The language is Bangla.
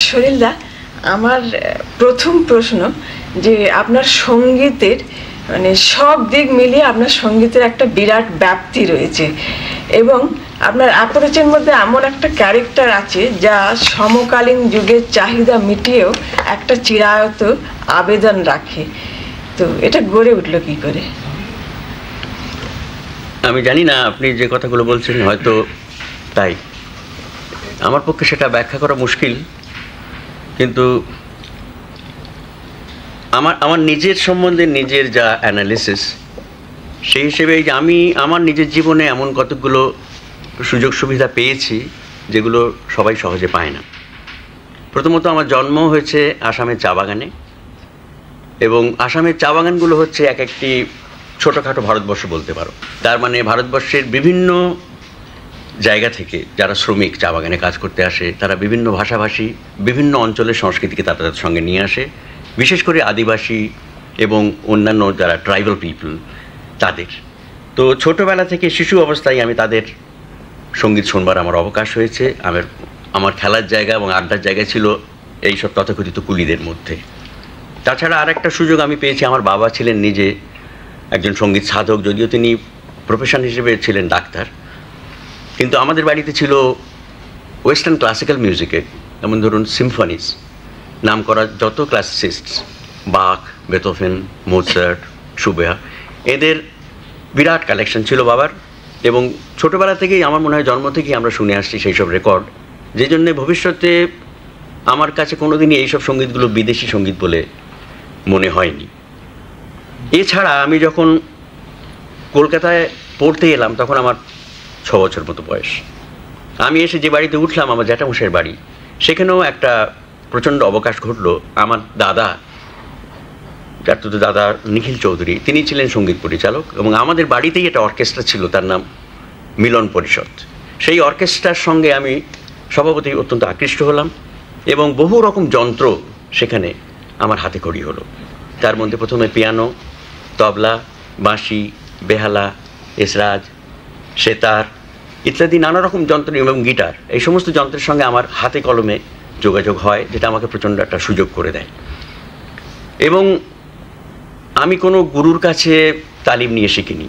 সলিলদা, আমার প্রথম প্রশ্ন যে আপনার সঙ্গীতের মানে সব দিক মিলিয়ে আপনার সঙ্গীতের একটা বিরাট ব্যাপ্তি রয়েছে এবং আপনার অ্যাপ্রোচের মধ্যে এমন একটা ক্যারেক্টার আছে যা সমকালীন যুগের চাহিদা মিটিয়েও একটা চিরায়ত আবেদন রাখে। তো এটা গড়ে উঠলো কি করে? আমি জানি না আপনি যে কথাগুলো বলছেন হয়তো তাই, আমার পক্ষে সেটা ব্যাখ্যা করা মুশকিল, কিন্তু আমার নিজের সম্বন্ধে নিজের যা অ্যানালিসিস সেই হিসেবে যে আমি আমার নিজের জীবনে এমন কতগুলো সুযোগ সুবিধা পেয়েছি যেগুলো সবাই সহজে পায় না। প্রথমত আমার জন্ম হয়েছে আসামের চা বাগানে, এবং আসামের চা বাগানগুলো হচ্ছে এক একটি ছোটোখাটো ভারতবর্ষ বলতে পারো। তার মানে ভারতবর্ষের বিভিন্ন জায়গা থেকে যারা শ্রমিক চা বাগানে কাজ করতে আসে তারা বিভিন্ন ভাষাভাষী বিভিন্ন অঞ্চলের সংস্কৃতিকে তাদের সঙ্গে নিয়ে আসে, বিশেষ করে আদিবাসী এবং অন্যান্য যারা ট্রাইবাল পিপল তাদের। তো ছোটোবেলা থেকে শিশু অবস্থায় আমি তাদের সঙ্গীত শুনবার আমার অবকাশ হয়েছে। আমার খেলার জায়গা এবং আড্ডার জায়গা ছিল এইসব তথাকথিত কুলিদের মধ্যে। তাছাড়া আর একটা সুযোগ আমি পেয়েছি, আমার বাবা ছিলেন নিজে একজন সঙ্গীত সাধক, যদিও তিনি প্রফেশন হিসেবে ছিলেন ডাক্তার, কিন্তু আমাদের বাড়িতে ছিল ওয়েস্টার্ন ক্লাসিক্যাল মিউজিকের, যেমন ধরুন সিম্ফনিস, নাম করা যত ক্লাসিসিস্টস, বাখ, বেথোভেন, মোৎসার্ট, শুবেহা, এদের বিরাট কালেকশন ছিল বাবার। এবং ছোটোবেলা থেকেই আমার মনে হয় জন্ম থেকেই আমরা শুনে আসছি সেই সব রেকর্ড, যে জন্যে ভবিষ্যতে আমার কাছে কোনোদিনই এইসব সঙ্গীতগুলো বিদেশি সঙ্গীত বলে মনে হয়নি। এছাড়া আমি যখন কলকাতায় পড়তে এলাম তখন আমার 6 বছর মতো বয়স। আমি এসে যে বাড়িতে উঠলাম, আমার জ্যাঠামশাইয়ের বাড়ি, সেখানেও একটা প্রচণ্ড অবকাশ ঘটলো। আমার দাদা, চাচাতো দাদা নিখিল চৌধুরী, তিনি ছিলেন সঙ্গীত পরিচালক, এবং আমাদের বাড়িতেই একটা অর্কেস্ট্রা ছিল, তার নাম মিলন পরিষদ। সেই অর্কেস্ট্রার সঙ্গে আমি স্বভাবতই অত্যন্ত আকৃষ্ট হলাম, এবং বহু রকম যন্ত্র সেখানে আমার হাতে খড়ি হলো। তার মধ্যে প্রথমে পিয়ানো, তবলা, বাঁশি, বেহালা, এসরাজ, সেতার ইত্যাদি নানা রকম যন্ত্র এবং গিটার, এই সমস্ত যন্ত্রের সঙ্গে আমার হাতে কলমে যোগাযোগ হয়, যেটা আমাকে প্রচণ্ড একটা সুযোগ করে দেয়। এবং আমি কোনো গুরুর কাছে তালিম নিয়ে শিখিনি।